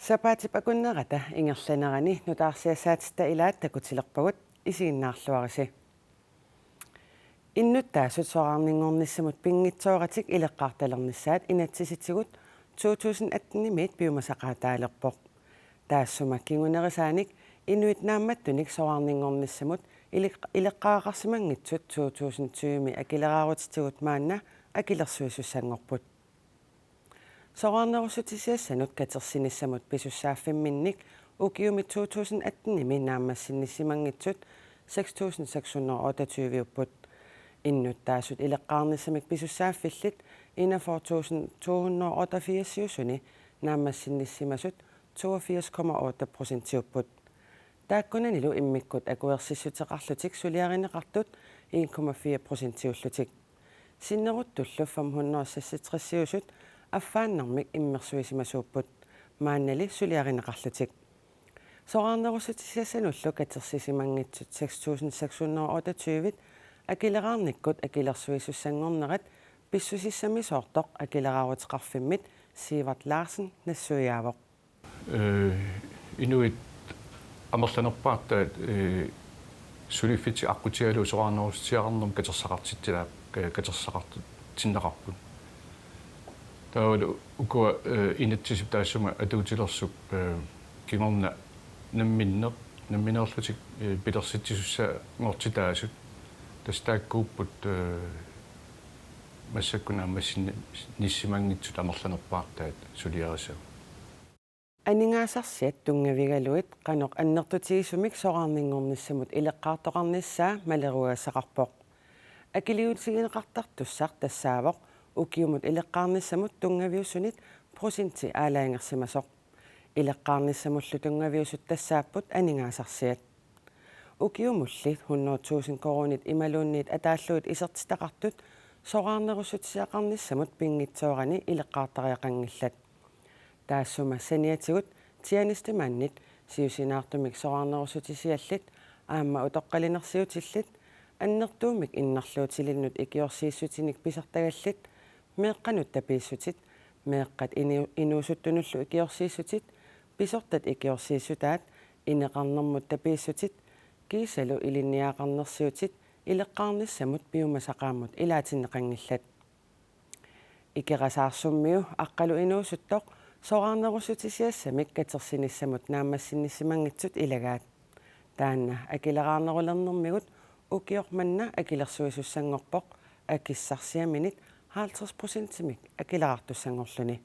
Сапаатипакуннерата ингерланерани нутаарсиасаатиста илаат такутилерпагут исигиннаарлуариси. Иннуттаасут соораарнингорниссамут пингитсооратик илеққарталернissaат инатсиситигут 2018-мит пиумасақаатаалерпоқ. Таассума кигунерисааник инуитнаамматтуник соораарнингорниссамут илеққаақарсимангитсут 2020-ми акилераарутитигут маанна акилерсуисуссангорпут. Soraarnerusutisiassanut katersinissamut pisussaaffimminnik ukiumi 2018-imi naammassinnissimangitsut 6628 innuttaasut ileqqaarnissamik pisussaaffillit 41288 naammassinnissimasut 82,8%. Taakkunanilu immikkut akuersissutеқарлутик сулиариneqartut 1,4%уллутик. Sinneruttullu 566 аффааннэрмик иммерсуисимасууппут мааннали сулиариneqarlutik. Soraarnerusutisiassaнуллу катерсисимангитсут 6628 акилераарниккут акилерсуисуссангорнерат писсусиссамисоортоқ акилераарутеқарфиммит Сиварт Ларсен нассуяавоқ. Инуит амерланерпаартаат сулиффити аққутигалу soraarnerusutiарнерм катерсақартиттилаа катерсақартут тиннеқарпут. Таула укуа инатсисип таассума атуутилерсуп кигорна намминерлутик пилерситсисусса ngortitaasut тастааккууппут массаккунааммассин ниссимангитсут амерланерпаартаат сулиарисаа Анингаасарсиат тунгавигалуит канеқ аннертутигисумик соораарнингорниссамут илеққаартоқарниссаа малеруаасақарпоқ акилиутигинеқартартуссаар тассаавоқ укиумут илеққарниссамут тунгавиуссунит проценти аалаангерсимасоқ илеққарниссамуллу тунгавиуссут тассааппут анингаасарсиат укиумуллит 100,000 коронит ималуунниит атааллуит исертитақартут соораарнерусутисиақарниссамут пингитсоорани илеққаартариақангиллат таассума саниатигут тианистимааннит сиусинаартумик соораарнерусутисиаллит аама утоққалинерсиутиллит аннертуумик иннарлуутилиннут икиорсииссутиник писартагаллит меэққанут тапииссутит меэққат инуусуттунуллу икиорсииссутит писортат икиорсииссутаат инеқарнэрмут тапииссутит кисалу илинниаақарнерсиутит илеққарниссамут пиумасақаамут илаатиннеқангиллат икерасаарсуммиу аққалу инуусуттоқ соораарнерусутисиассамик катерсиниссамут наамассинниссимангитсут илагаат таанна акилераарнерулернэрмигут укиорманна акилерсуисуссангорпоқ акиссарсиаминит 50%-мик акилераартуссангорлуни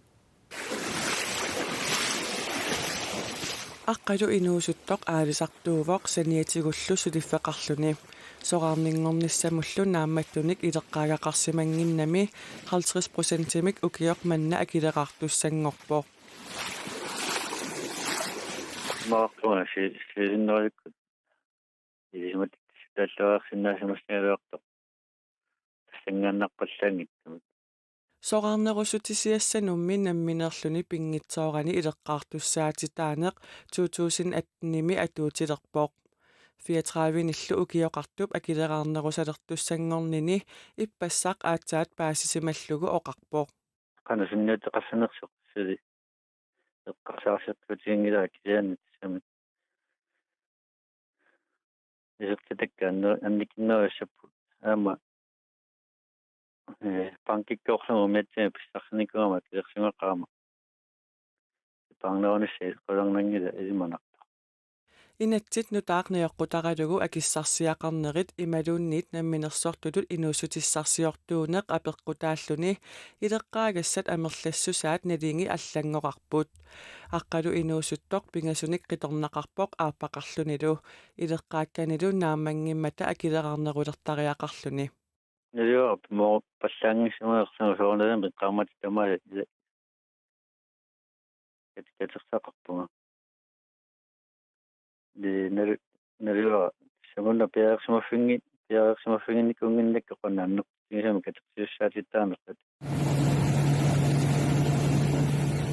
аққалу инуусуттоқ аалисартуувоқ саниатигуллу сулиффеқарлуни соораарнингорниссамуллу наамматтуник илеққаагақарсимангиннами 50%-мик укиорманна акилераартуссангорпоқ маартуна синнериккут илимат таллуарсинаасимаснгалуартоқ тассангааннаққаллаангиттамут соораарнерусутисиассанумми намминерлүни пингитсоорани илеққаартуссаатитаанеқ 2018-ми атуутилерпоқ 34-ниллу укиоқартуп акилераарнерусалертуссангорнини иппассақ аатсаат паасисималлугу оқарпоқ қана синниатеқарсанерсоқ сили эққарсаарситтутингилаа кисианнит самит исертитаккааннер анникиннерассаппу аама панкиккоорлугу метсиа писсарсиникуама килерсимақаама паангнеруниссаа қолернангила илиманарта инатсит нутаарниоққутаралугу акиссарсиақарнерит ималуунниит намминерсортулут инуусутиссарсиортуунеқ апеққутааллуни илеққаагассат амерлассусаат налинги аллангоқарпут аққалу инуусуттоқ пингасуник қиторнақарпоқ ааппақарлунилу илеққаакканилу наамангиммата акилераарнерулертариақарлуни нэлиоп мо пассаангиссимаерсанусоорналам пеққармат тамаа кэтерсақарпунга нэлио самуна пиарсимаффингинник унгиннакка қоннааннеқ тигисами катерсиуссаатиттаанерпат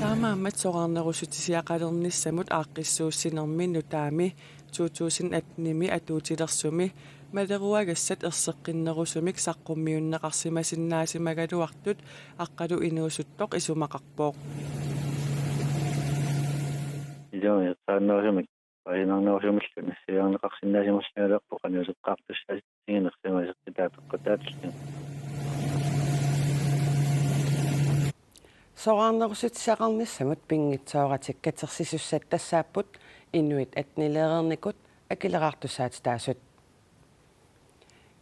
таамааммат соораарнерусутисиақалерниссамут ааққиссууссинерминну таами 2018-ми атуутилерсуми малеруагассат ерсеққиннерусумик саққуммиуннеқарсимасиннаасимагалуартут аққалу инуусуттоқ исумақарпоқ jo saannoosumik painarnoosumillun siarneqarsinnaasimarsimalерпо qanuuseqqaartussaasit singinersimaisaqtitaatoqqataatиллun soraarnerusitsaqarnissamut pingitsoораtik katersisussat tassaapput inuit atnileerernikut akileraartussaat taasut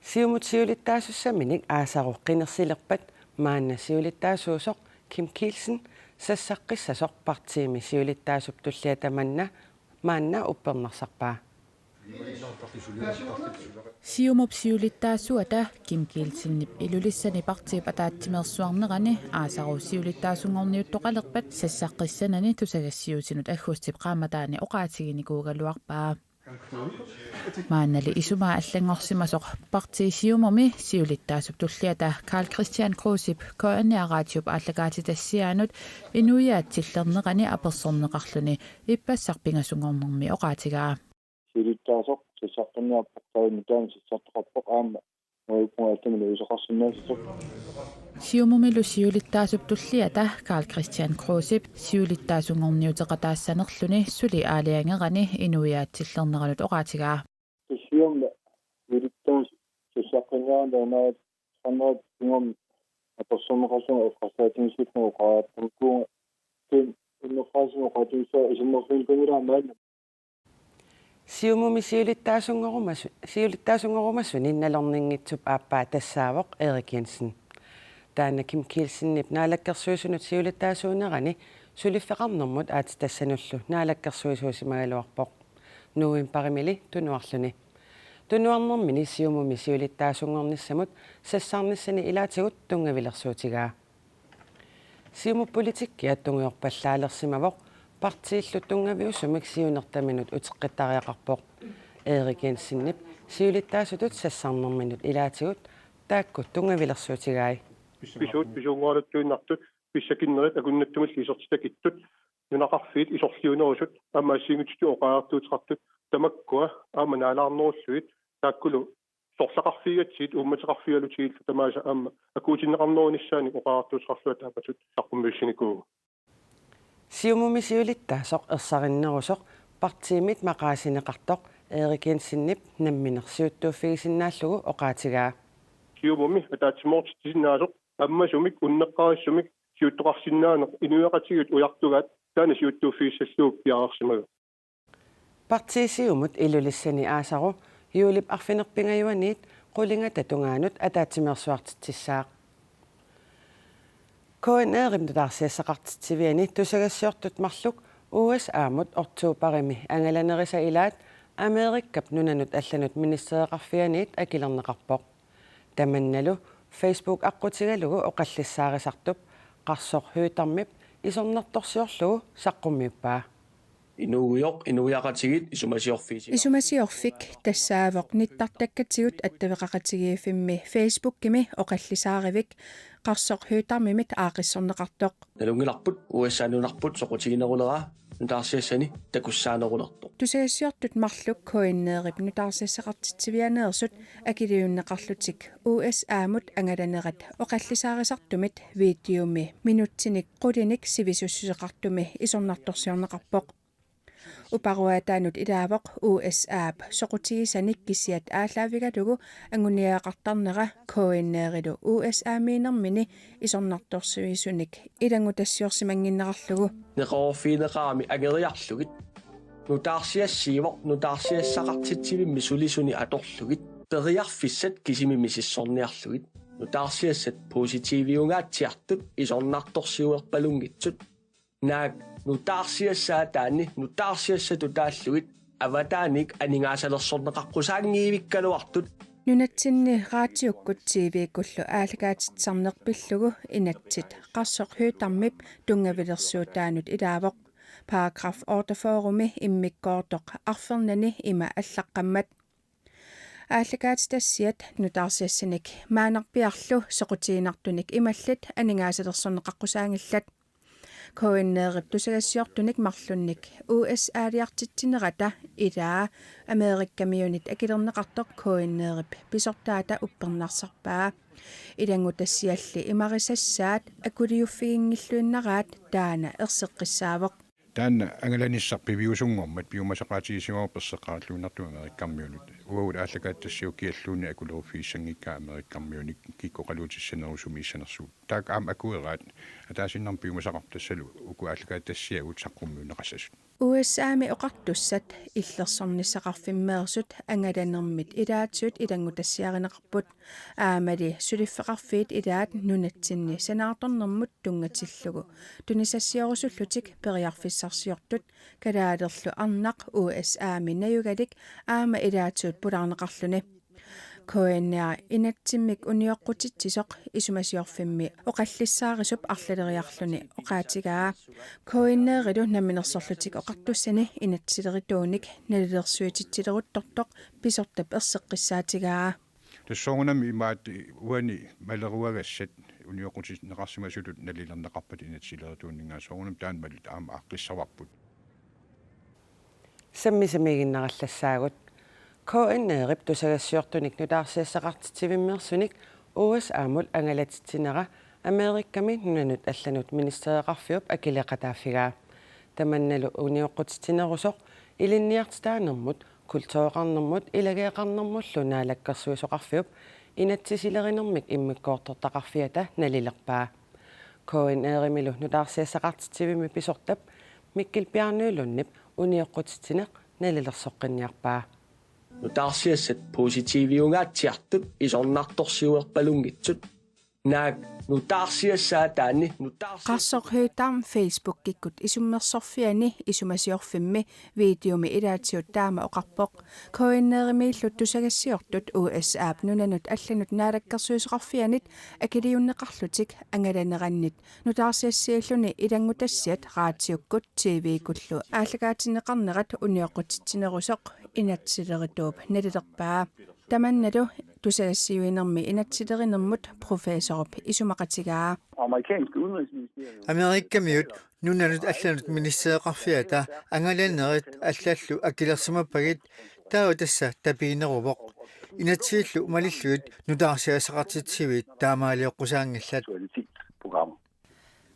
siumut siulittaasussaminik aasaruq qinersilerpat maanna siulittaasuusoq Kim Kielsen сассаққиссасоқ партиими сиулиттаасуп туллиатаманна маанна уппернерсарпаа сиумуп сиулиттаасуата Kim Kielsenнип илулиссани партиип атаатсимерсуарнерани аасару сиулиттаасунгорниуттоқалерпат сассаққиссанани тусагассиутинут аггустип qaamataani оqaатигиникуугалуарпаа мааннали исумаа аллангорсимасоқ партиисиумоми сиулиттаасуп туллиата Карл Кристиан Крусип коанниараатиуп ааллагаатитассиаанут инуяатсиллернерани аперсорнеқарлуни иппассарпингасунгорнэрми оqaатигаа сиулиттаасоқ сассаққинниарпартаани таани сассартоқарпоқ аама моикуатамили исоқарсинаасисоқ сиумумилу сиулиттаасуп туллиата Карл Кристиан Крусип сиулиттаасунгорниутеқатаассанерлүни сули аалиангерани инуяатсиллернеранут оqaатигаа сиумла сиулиттаас сассаққинниаранаа саннерат ингом аперсорнеқарлуни офқарсаатингисутнуу qaappunkuunga тин иннерфаасино qatiisa исуммерфилкумилаамаана сиумуми сиулиттаасунгорумассуни налорнингитсуп ааппаа тассаавоқ Erik Jensen таана Kim Kielsenнип наалаккерсуисунут сиулиттаасуунерани сулиффеқарнэрмут аати тассануллу наалаккерсуисуусимагалуарпоқ нуин паримили тунуарлуни тунуарнэрмини сиумуми сиулиттаасунгорниссамут сассаарниссани илаатигут тунгавилерсуутигаа сиуму политиккиа тунгиорпаллаалерсимавоқ партииллу тунгавиусумик сиунертаминут утеққиттариақарпоқ Erik Jensenнип сиулиттаасутут сассаарнэрминут илаатигут тааккут тунгавилерсуутигаи писунгоалаттуиннартут писсакиннерит акуннаттумал исертитакиттут нунақарфиит исорлиунерусут аммаассингутиту оqaартуутеқартут тамаккуа ааманаалаарнеруллуит тааккулу сорлақарфигатсиит уумматеқарфигалутигил тамааса аама акуутиннеқарнерунissaани оqaартуутеқарлуат таапатут саққуммиуссиникуу сиумуми сиулиттаасоқ ерсариннерусоқ партиимит мақаасинеқартоқ Erik Jensenнип намминерсиуттууффигисиннааллугу оqaатигаа сиумуми атаатсимоортитсиннаасоқ аммасумик уннеққариссумик сиуттоқарсинаанеқ инуяқатигут уяртугаат таана сиуттууффигиссаллууп пиарарсимага партиисиумут илулиссани аасару юулип арфинерпингаюаниит qulingata tungaanut ataatsimерсуартитсissaaq KNR таарсиассақартитсивиани тусагассиортут марлук US аамут ортуупарими ангаланериса илаат Америккап нунанут алланут министеэқарфианиит акилернеқарпоқ таманналу Facebook аққутигалугу оқаллиссаарисартуп қарсоқ хуутармип исорнерторсиорлугу саққуммиуппаа инуяқатигит исумасиорфик тассаавоқ ниттартаккатигут аттавеқақатигиифимми Facebook-кими оқаллисааривик қарсоқ хуутармимит аақиссорнеқартоқ налунгиларпут уассаанунарпут соқутигинерулера нутаарсиассани такуссаанерулерто тусагассиортут марлук коиннеерип нутаарсиассақартитсивианеерсут акилиуннеқарлутик US аамут ангаланерат оқаллисаарисартумит видеоми минутсиник qutinik сивисуссусеқартуми исорнарторсиорнеқарпоқ упаруатаанут илаавоқ US аап соқутигисаник кисиат ааллаавигалугу ангуниаақартарнера коиннеерилу US аамиинермини исорнарторсуисуник илангутассиорсимангиннеқарлугу неқорфинеқарами агериарлугит нутаарсиассиивоқ нутаарсиассақартитсивимми сулисуни аторлугит периарфиссат кисимимисиссорниарлугит нутаарсиассат поситивиунгаатсиартут исорнарторсиуерпалунгитсут наак нутаарсиассаатаани нутаарсиассату тааллугит аватааник анингаасалерсорнеқаққусаангиивиккалуартут нунатсинни раатиуккут тивикуллу аалагаатитсарнерпиллугу инатсит қарсоқ хуутармип тунгавилерсуутаанут илаавоқ параграф 8-форуми иммиккоортоқ арфернани има аллаққаммат ааллагаатитассиат нутаарсиассаник маанарпиарлу соқутиинартуник ималлат анингаасалерсорнеқаққусаангиллат коиннеерип тусагассиортуник марлунник US аалиартитсинерата илаа Америккамиунит акилернеқартоқ коиннеерип писортаата уппернарсарпаа илангутассиалли имарисассаат акулиуффигингиллуиннараат таана ерсеққиссаавоқ таана ангаланиссарпивиусунгормат пиумасақаатигисимава персеқаарлуунарту америккармиунут уаула ааллакааттассиу киаллууни акулерфииссангикка америккармиуник киккоқалуутиссанерусуми иссанерсуут таак аама акуераат атаасиннарм пиумасақартассалу уку ааллакааттассиагут саққуммиунеқассасут USA-ми оқартуссат иллерсорнissaqarfimmeersut angalannermit ilaatsuut ilangutassiarinеқарпут аамали сулиффеқарфиит илаат нунатсинни санаарторнэрмут тунгаtillugu тунисассиорусуллутик периарфиссарсиортут калаалерлу арнақ USA-ми наюгалик аама илаатсуут пулаарнеқарлуни коэннаа инатсиммик униоққутитсисоқ исумасиорфимми оқаллиссаарисуп арлалериарлуни оқаатигаа коэннеерилу наминерсорлутик оқартуссани инатсилеритууник налилерсуититсилеруттортоқ писортап ерсеққиссаатигаа тассоорунами имаат уани малеруагассат униоққутинеқарсимасулут налилернеқарпат инатсилеритуунингаа соорунам таан малут аама аққиссаварпут саммисамигиннераллассаагут KNRip тусагассиортуник нутаарсиассақартитсивиммерсуник USA-мул ангалатитсинера Америкками нунанут алланут министереқарфиуп акилеқатааффигаа таманналу униоққутитсинерусоқ илинниартитаанермут культуоқарнермут илагеэқарнермуллу наалаккерсуисоқарфиуп инатсисилеринермик иммиккоортортақарфиата налилерпаа KNR-милу нутаарсиассақартитсивими писортап миккил пиарнуулуннип униоққутитсинеқ налилерсоққинниарпаа нутаарсиассат поситивиунгаатсиартут исорнарторсиуерпалунгитсут наак нутаарсиассаа таани qassорхуутаам Facebook киккут исуммерсорфиани исумасиорфимми видеоми илаатсиут таама оқарпоқ коиннеримииллут тусагассиортут USA-ап нунанут алланут наалаккерсуисоқарфианит акилиуннеқарлутик ангаланераннит нутаарсиассиаллуни илангутассиат раатиуккут TV-куллу ааллагаатинеқарнерат униоқутитсинерусоқ инатсилеритууп налилерпаа таманналу тусагассиуинерми инатсилеринермут профессоруп исумақатигаа Америккамиут нунанут алланут министереқарфиата ангаланерит аллаллу акилерсимаппагит таава тасса тапиинерувоқ инатсииллу малиллуит нутаарсиасақартитсивит таамаалиоққусаангиллат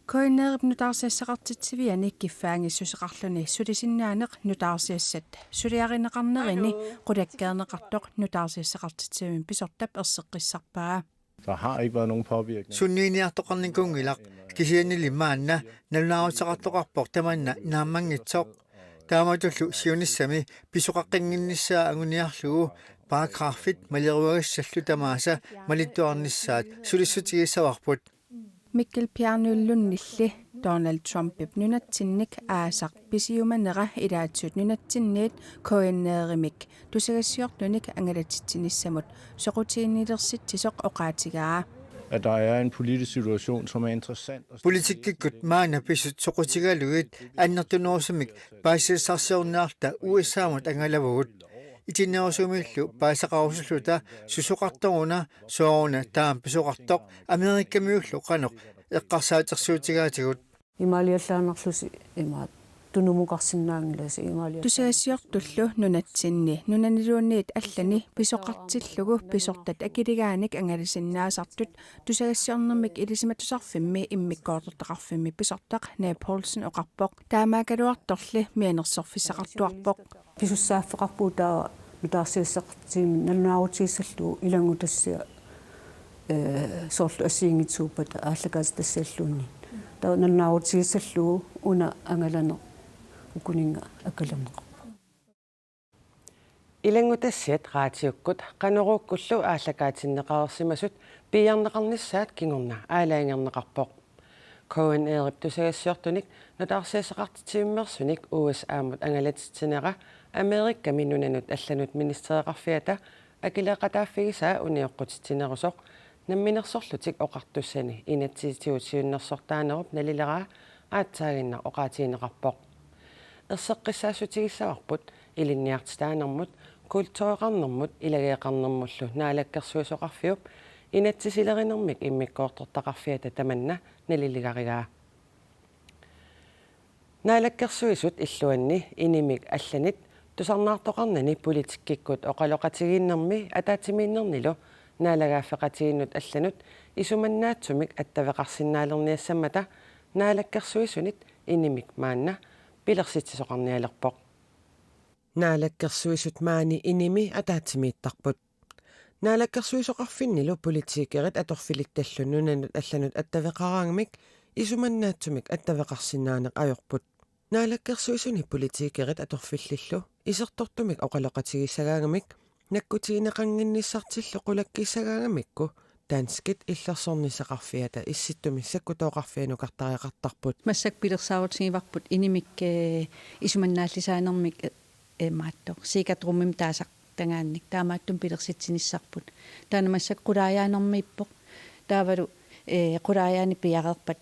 коиннерип нутаарсиассақартитсивиани киффаангиссусеқарлуни сулисиннаанеқ нутаарсиассат сулиаринеқарнерини қулаккеернеқартоқ нутаарсиассақартитсивим писортап ерсеққиссарпаа Der har ikke været nogen påvirkning. Sunniiniartoqarnikungilaq kisianilimaanna nalunaaruteqartoqarpoq tamanna naammanngitsoq taamatullu siunissami pisuqaqqinginnissaa anguniarlugu paragraafit maliruagassallu tamaasa malittuarnissaat sulissutigissavarput Mikkel Pjarnullunilli Donald Trumpip nunatsinnik aasaq pisiumanera ilaatsut nunatsinniit koinneerimik tusagassiortunik angalatitsinnissamut soqutiinnilersitsisoq oqaatigaa At der er en politisk situation, som er interessant. Politikkikut maana pisut soqutigaluit annertunoorsamik paisissarsiornaarta USA-mut angalavugut itinerusumillu paisaqarusulluta susuqartoruna sooruna taam pisuqartoq amerikkamiullu qanoq eqqarsaatersuutigaatigut имаалиаллаанерлуси имаат тунумуқарсинаангиласи имаалиа тусагассиортуллу нунатсинни нунанилуунниит аллани писоқартиллугу писортат акилигааник ангалисиннаасартут тусагассиорнэрмик илисиматусарфимми иммиккоортортақарфимми писортақ Наполсен оқарпоқ таамаакалуарторли мианерсорфиссақартуарпоқ писуссааффеқарпуутаа нутаарсиассақартиими налунаарутигиссаллугу илангутассиа соорлу ассиингитсууппата ааллакаас тассиаллуунни таа налунаарутигиссаллугу уна ангалане укунинга акалернеқарпа илангутассиат раатиуккут канерууккуллу ааллакаатиннеқарсимасут пиярнеқарнissaат кингорна аалаангернеқарпоқ KNR тусагассиортуник нутаарсиассақартитсиммерсуник USA-мут ангалатитсинера Америкками нунанут алланут министереқарфиата акилеқатааффигисаа униоққутитсинерусоқ намминерсорлутик оқартуссани инатситиутсиуннерсортаанеруп налилераа аатсаагинна оқаатиинеқарпоқ ерсеққиссаасутигиссаварпут илинниартитаанермут культуоқарнермут илагеэқарнермуллу наалаккерсуисоқарфиуп инатсисилеринермик иммиккоортортақарфиата таманна налилигаригаа наалаккерсуисут иллуанни инимик алланит тусарнаартоқарнани политиккиккут оқалоқатигииннэрми атаатимииннернилу наалагааффеқатигиннут алланут исуманнаатсумик аттавеқарсинаалерниассамата наалаккерсуисунит инимик маанна пилерситсоқарниалерпоқ наалаккерсуисут маани иними атаатсимииттарпут наалаккерсуисоқарфиннилу политикерит аторфилитталлун нунанут алланут аттавеқараангмик исуманнаатсумик аттавеқарсинаанеқ ajorput наалаккерсуисуни политикерит аторфиллиллу исертортумик оқалоқатигиссагаангамик наккутигинеқангинниссартиллу қулаккиссагаангамикку танскит иллерсорнисеқарфиата исситтуми саккутооқарфианукартариақартарпут массак пилерсаавутсигиварпут инимик исуманнааллисаанермик маатто сикатруммим таасақ тангаанник таамааттум пилерситсиниссарпут таана массак қулааяанермииппоқ таавалу қулааяани пиареерпат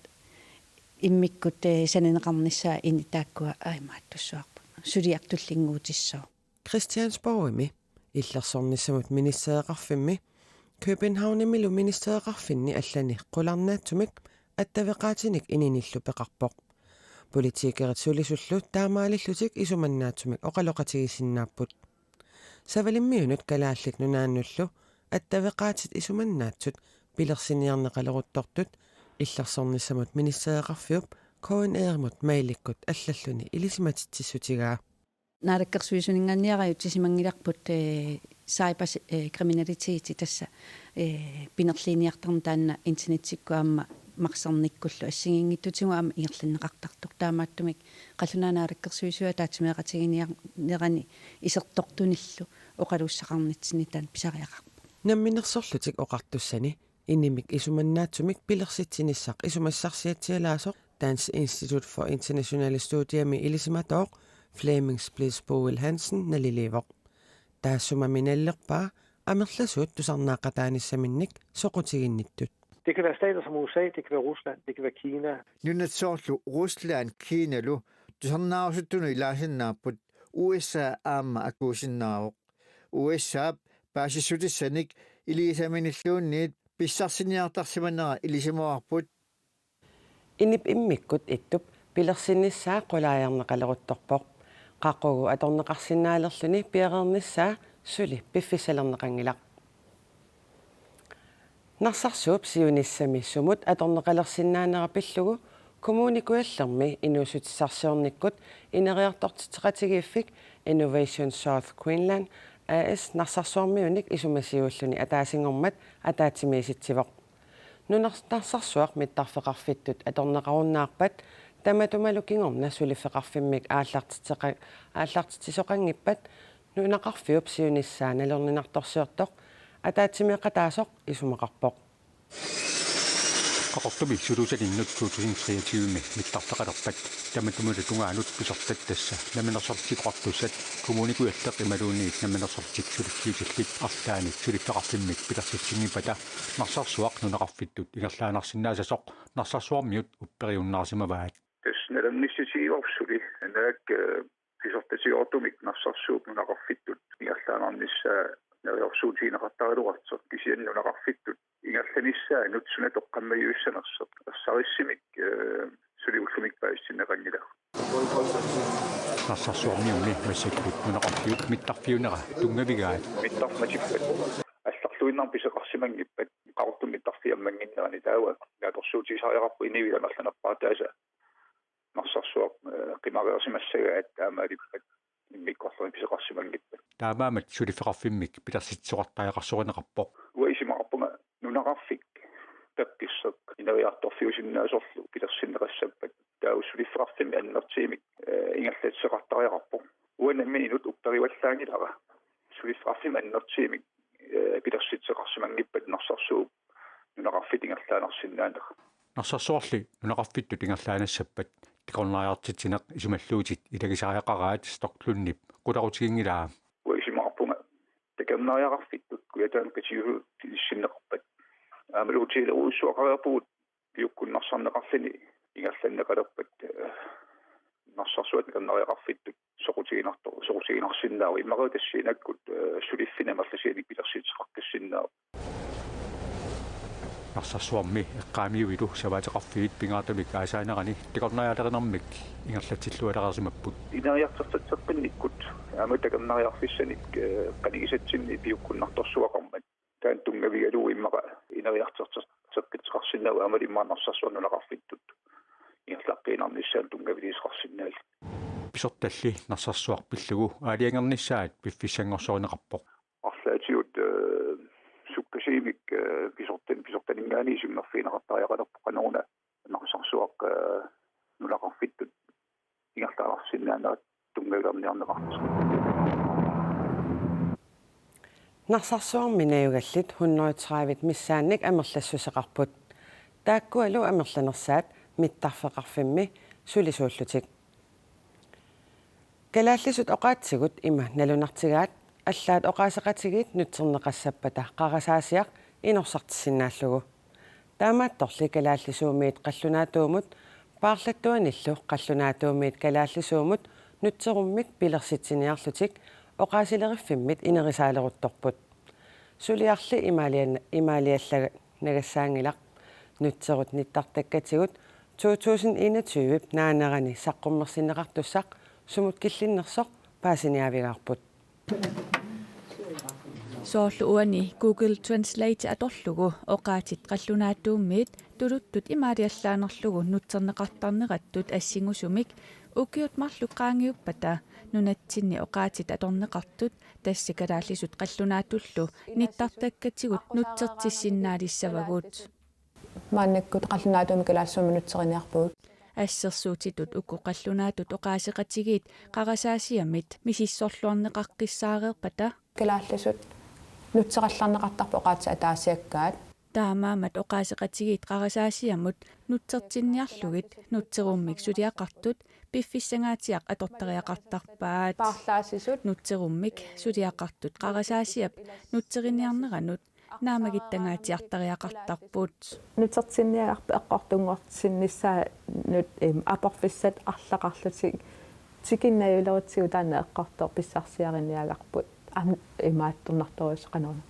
иммиккут санинеқарниссаа инитааккуа аимааттуссуарпут сулиартуллингуутиссоо Christiansborgimi иллерсорниссамут министереқарфимми Københavnimmilu ministereqarfinni allani qularnaatsumik attavеqaatinik ininillu peqarpoq politikerit sulisullu taamaalillutik isumannaatsumik oqaloqatigisinnaaput savalimmiunut kalaallik nunaannullu attavеqaatit isumannaatsut pilersiniarneqaleruttortut иллерсорнissamut ministereqarfiup koen eermut mailikkut allalluni ilisimatitsissutigaa наалаккерсуисунингаанниарaju тисимангиларпут сайбас криминалитети тасса пинерлиниартарна таанна интернеттиккуаама марсарниккуллу ассигингиттутигу аама ингерлиннеқартартук таамааттумик қаллунаанаалаккерсуисуа таатимеқатигиниарнерани исертортуниллу оқалуссақарнитсини таан писариақарпу намминерсорлутик оқартуссани инимик исуманнаатсумик пилерситсиниссақ исумассарсиатсиалаасоқ Dansk Institut for Internationale Studier med Elismatog Flemming Splids Boel Hansen nalilever. Taasuma minallerpaa amerlasut tusarnaaqataanissaminnik soqutiginnittut. Det kan være stater som USA, det kan være Rusland, det kan være Kina. Nunatsorlu Rusland, Kina lu tusarnaarsuttunu ilaasinnaaput USA aama akuusinnaavoq. USA paasissutissanik iliisaminilluunniit pissarsiniartarsimanera ilisimuarput. Inip immikkut ittup pilersinnissaa qulaajarneqaleruttorpoq qaqugu atorneqarsinnaalerluni piaqernissaa suli piffisalerneqangilaq narsarsuup siunissami sumut atorneqalersinnaanera kommunikuallermi inuusutissarsiornikkut ineriartortiteqatigiiffik Innovation South Queensland AS narsarsuarmiunik isumasiulluni ataasingormat ataatimiisitsivoq nunartarsuaq mittarfeqarfittut atorneqarunnaarpat tamatumalukingorna sulifeqarfimmik aallartitisoqangippat nunaqarfiup siunissaa nalorninartorsiortoq ataatimiqataasoq isumaqarpoq qaqortumik sulusalinut 2023 mittarfeqalerpat tamatumulu tungaanut pisortat tassa naminersortikuartussat kommunikualleq imaluunniit naminersortik sulikiitillit artaanik sulifeqarfimmik pilersitsingipata narsarsuaq nunaqarfittut ingerlaanarsinnaasasoq narsarsuarmiut upperiunnaarsimavaat tassnalannissitigorpsuli naak pisortatiortumik narsarsuup nunaqarfittut ingerlaanarnissaa neriorsuutiineqartariluartsoq kisiannunaqarfittut ingerlanissaa nutsuna toqqammayuissanersoq assarissimik suliullumik paissinneqangila narsarsuarmiuni massakut nunaqarfiut mittarfiunera tungavigaat mittarmatikpat алларлуиннар писеқарсимангиппат қарутум миттарфиаммангиннерани таава наторсуутисариақарпу инивиланерланерпаа тааса нарсарсуақ қимариерсимассагаат таамаалиппат иммиккорлуни писеқарсимангиппат таамаамат сулифеқарфиммик пилерситсоқартариақарсориneqarpoq уисимақарпунга нунақарфик таккиссақ инавиарторфиусиннаасорлу пилерсиннеқассаппат таау сулифеқарфими аннертиимик ингерлатсеқартариақарпоқ уанаммининут уппериваллаангилара сулифеқарфими аннертиимик пилерситсеқарсимангиппат нарсарсууп нунақарфит ингерлаанерсиннаанеқ narsarsuarli nunaqarfittut ingerlaaнассаппат тикорнаариартитсинеқ исумаллуутит илагисариақараат стоклуннип qularutigingilaa уисимақарпунга такернаариақарфиттут куятаан катиу тиссиннеқарпат аамалуутилеруиссуақариарпугут пиуккуннарсарнеқарлини ингерланнеқалерпат нарсарсуат такернаариақарфиттут соқутигинарсиннаау иммариутассиинаккут сулиффинамерласиани пилерситеқаркассиннаау narsarsuarmi eqqaamiuilu savaatеқарфигит пингаатамик аасаанерани тикорнаариалернэрмик ингерлатсиллуалерерсимаппут инариартэртатсерпинниккут ааматакернариарфиссаник канигисатсинни пиуккуннарторсуақармат таан тунгавигалуу иммаqa инариартэртатсерпитеқарсиннаау аамалиммааннарсарсуарнунеқарфиттут ингерлаққиинарниссаан тунгавилисеқарсиннаали pissortalli narsarsuarpillugu aaliangernissaat piffissangorsorinеqarpoq арлаатиут суккасиимик писортанигаани симмерфинеқартариақалерпо канорна нарсарсуақ нулақарфиттут ингертааларсиннаанерат тунгагалерниарнеқартус нарсарсуарминаюгаллит 130 миссаанник амерлассусеқарпут тааккуалу амерланерсаат миттарфеқарфимми сулисууллутик калааллисут оқаатсигут има налунартигаат аллаат оқаасеқатигиит нутсернеқассаппата қарасаасиақ инорсартиссиннааллугу таамаатторли калааллисуумиит қаллунаатуумут paarlattuanillu qallunaatuumiit kalaallisuumut nutserummik pilersitsiniarlutik oqaasileriffimmit inerisaaleruttorput suliarli imaaliallaga nagassaangilaq nutserut nittartakkatigut 2021 naanerani saqqummersinneqartussaq sumut killinnersoq paasiniavigaarput soorlu uani Google Translate atorlugu oqaatit qallunaatuummiit tuluttut imaaliallaanerlugu nutserneqartarnerattut assingusumik ukiut marluqqaangiuppata nunatsinni oqaatit atorneqartut tassikalaalisut qallunaatullu nittartakkatigut nutsertissinnaalisavagut maannakkut qallunaatuumi kalaassumi nutseriniarpugut ассерсуутитут уку qallunaatut oqaasiqatigiit qarasaasiamit misissorluarneqaqqissaareerpata kalaallisut nutserallarneqartarpu oqaatsa ataasiakkaat таамаамат оqaasiqatigiit qarasaasiamut nutsertinniarlugit nutserummik suliaqartut piffissangaatiaq atortariaqartarpaat paarlaasisut nutserummik suliaqartut qarasaasiap nutseriniarneranut naamagittangaatiartariaqartarput nutsertinniagarpa eqqortungortisinnissaa nut aporfissat арлақарлутик тикиннаюлерутсигу таана эққортор писсарсиаринниагарпут имааттурнарторус канона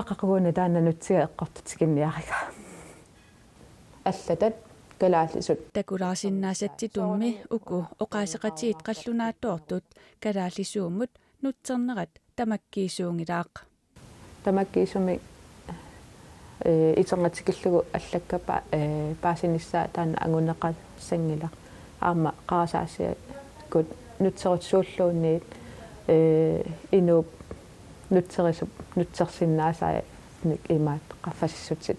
qaquguna taana nutsiga eqqortutikinniariga аллатат калааллисут такулаарсиннаасатситумми уку оqaasiqatiit qallunaattuортут калааллисуумут нутсернерат тамаккиисуунгилаақ тамаккиисуми итсергатикиллугу аллаккапа паасиниссаа таана ангунеқассангила аама қарасаасиа кут нутсерутсууллуунниит инуп нутсерисуп нутсерсиннаасаа ник имаат qaffasissutsit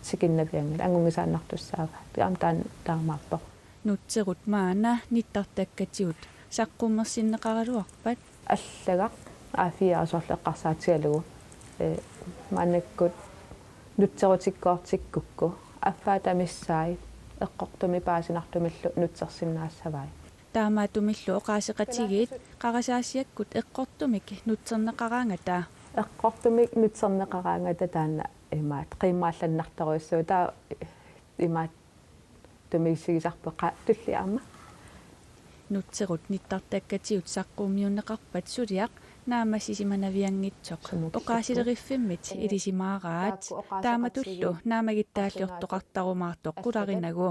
sikиннавиангила ангунгисааннартуссаава таам таамааппо нутсерут маана ниттартаккатигут саққуммерсиннеқаралуарпат аллага афиаасорлеққарсаатигалугу маанаккут нутсерутиккоортиккукку аффаатамиссаи эққортуми паасинартумиллу нутсерсиннаассавай таамаатумиллу оqaasiqatigiit qarasaassiakkut eqqortumik nutserneqaraangata эққортумик нутсернеқараангата таана имаат қиммаалланнарторуссуу таа имаат тумигсигисарпеқа туллиарма нутсерут ниттартаккатигут саққумиуннеқарпат сулиақ наамассисиманавиангитсоқ оqaасилериффиммит илисимаараат тааматуллу наамагиттааллиортоқартарумаартоқ қуларинагу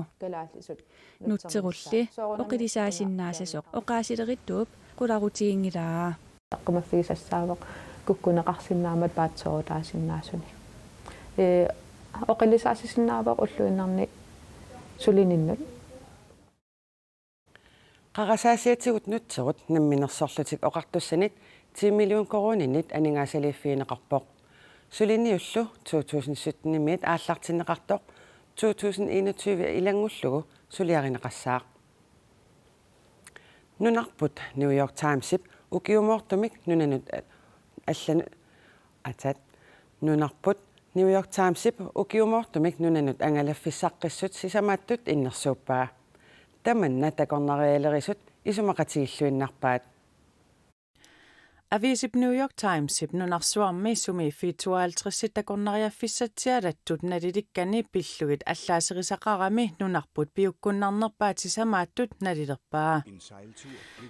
нутсерулли оқилисаасиннаасасоқ оqaасилеритtuup қуларутигингилаа таққумаффигисассаавоқ куккунеқарсиннаамат паатсоорутаасиннаасуни оқилисаасисиннаавоқ уллуиннарни сулининнут qarasaassiatиgut nutserut namminersorlutik oqartussanit 10 million koronинит анингаасалииффиинеқарпоқ сулинниуллу 2017-миит ааллартиннеқартоқ 2021 илангуллугу сулиаринеқассаақ нунарпут New York Times-ип укиумоортумик нунанут аллану атат нунарпут New York Times-ип укиумоортумик нунанут ангалаффиссаққиссут сисамааттут иннерсууппаа таманна такорнариалерисут исумақатигиллуиннарпаат Avisip New York Times-ip nunarsuarmi sumi 52 takornariaffissatialattut nalilikkani pillugit allaaserisaqarami nunarput piukkunnarnerpaat sisamaattut nalilerpaa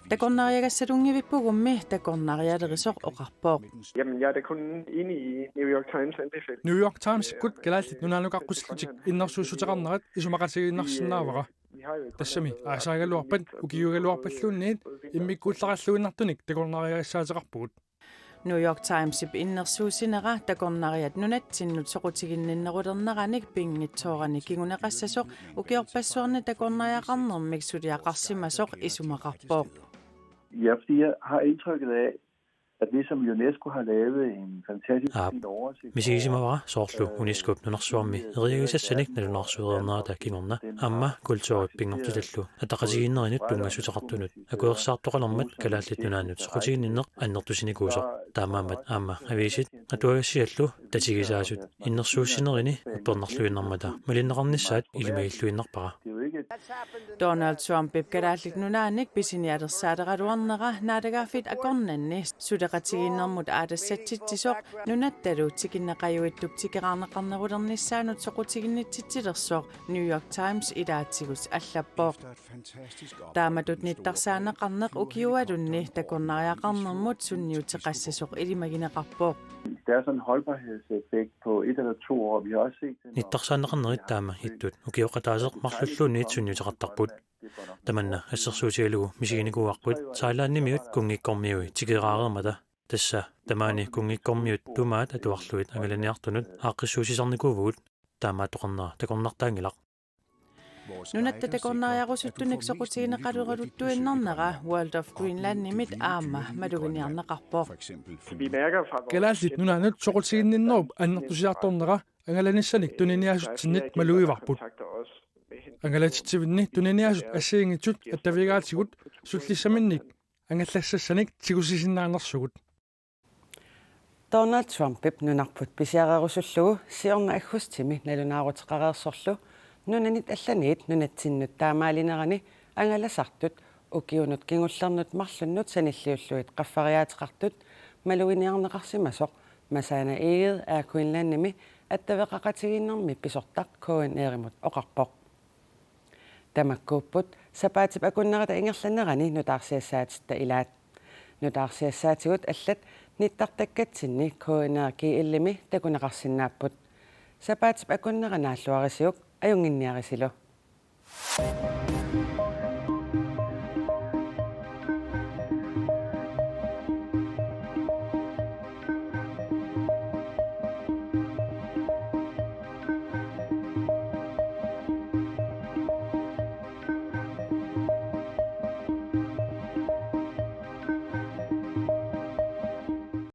takornariagassalungivipugummi takornarialerisoq oqarpooq Jamen jeg er da kun enig i New York Times anbefaling. New York Times kut kalaallit nunaanukaqquslutik innersuussuteqarnerat isumaqatiginnarsinnaavara тассами аасаагалуарпат укиугалуарпаллуунниит иммиккууллараллуиннартуник такорнаариагассаатеқарпугут New York Times innersuusinera takornariat nunattinnut soqutiginninnerulerneranik pingitsoorani kiguneqassasoq ukiorpassuarni takornariaqarnermik suliaqarsimasoq isumaqarpooq. Ja, fordi jeg har indtrykket af, at ligesom UNESCO har lavet en fantastisk fin oversigt. Misiisimavara soorlu UNESCO nunarsuarmi eriagisassanik nalunarsuudernerata kingorna amma kultuurippingortulallu ataqasiginnerinut tungassutaqartunut akuersaartoqalermat kalaallit nunaannut soqutiginninneq annertusinikuusoq taamaamat aamma aviisit atuagassiallu tatigisaasut innersuussinerini uppernerluinnermata malinneqarnissaat ilimagilluinnarpara. Donald Trump kalaallit nunaanik pisinialersaateraluarnera naatagaafit akornanni sudeqatiginnermut aatassatittisoq nunattalu tikinneqajuittup tikeraarneqarnerulernissaanut soqutiginnitsitsilersoq New York Times ilaatigus allappoq. Taamatut nittarsaanneqarneq ukiualunni takornariaqarnermut sunniuteqassasoq ilimagineqarpooq. Der er sådan en holdbarhedseffekt på 1 eller 2 år. Vi har også set den. Nittarsaanneqarnerit taama hittut ukiuqataaseq marlulluunniit sunniuteqartarput tamanna assersuutialugu misiginikuuarput sailaannimiut kungikkormiui tikeraarermata tassa tamaani kungikkormiut tumaat atuarluit angalaniartunut aaqqissuusisarnikuuvuut taamaatoqarnera takornartaangilaq. Nunatta takornariaqusuttunik soqutigineqaluraluttuinnernera World of Greenland nimit aamma maluginiarneqarpooq. Kalaallit nunaannut soqutiginninnerup annertusiartornera angalanissanik tuniniasutsinnik maluivarput. Angalatitivinni tuniniasut assiingitut attavigaatigut sullissaminnik angallassassanik tigusisinnaannersugut. Donald Trumpip nunarput pisiarerusullugu siorna aggustimi nalunaaruteqareersorlu nunanit allaniit nunatsinnut taamaalinерани angalasartut ukiunut kingullarnut marlunnut sanilliulluit qaffariaateqartut maluiniarneqarsimasoq masaana iiged aakuinlaannimi attaveqaqatiginnermi pisortaq KNR-imut oqarpoq. Tamakkuupput sapaatip akunnerata ingerlannerani nutaarsiassaatitta ilaat. Nutaarsiassaatigut allat nittartakkatsinni KNR-ki illimi takunaqarsinnaapput. Sapaatip akunneranaalluarisiuk ajunginniarisilu.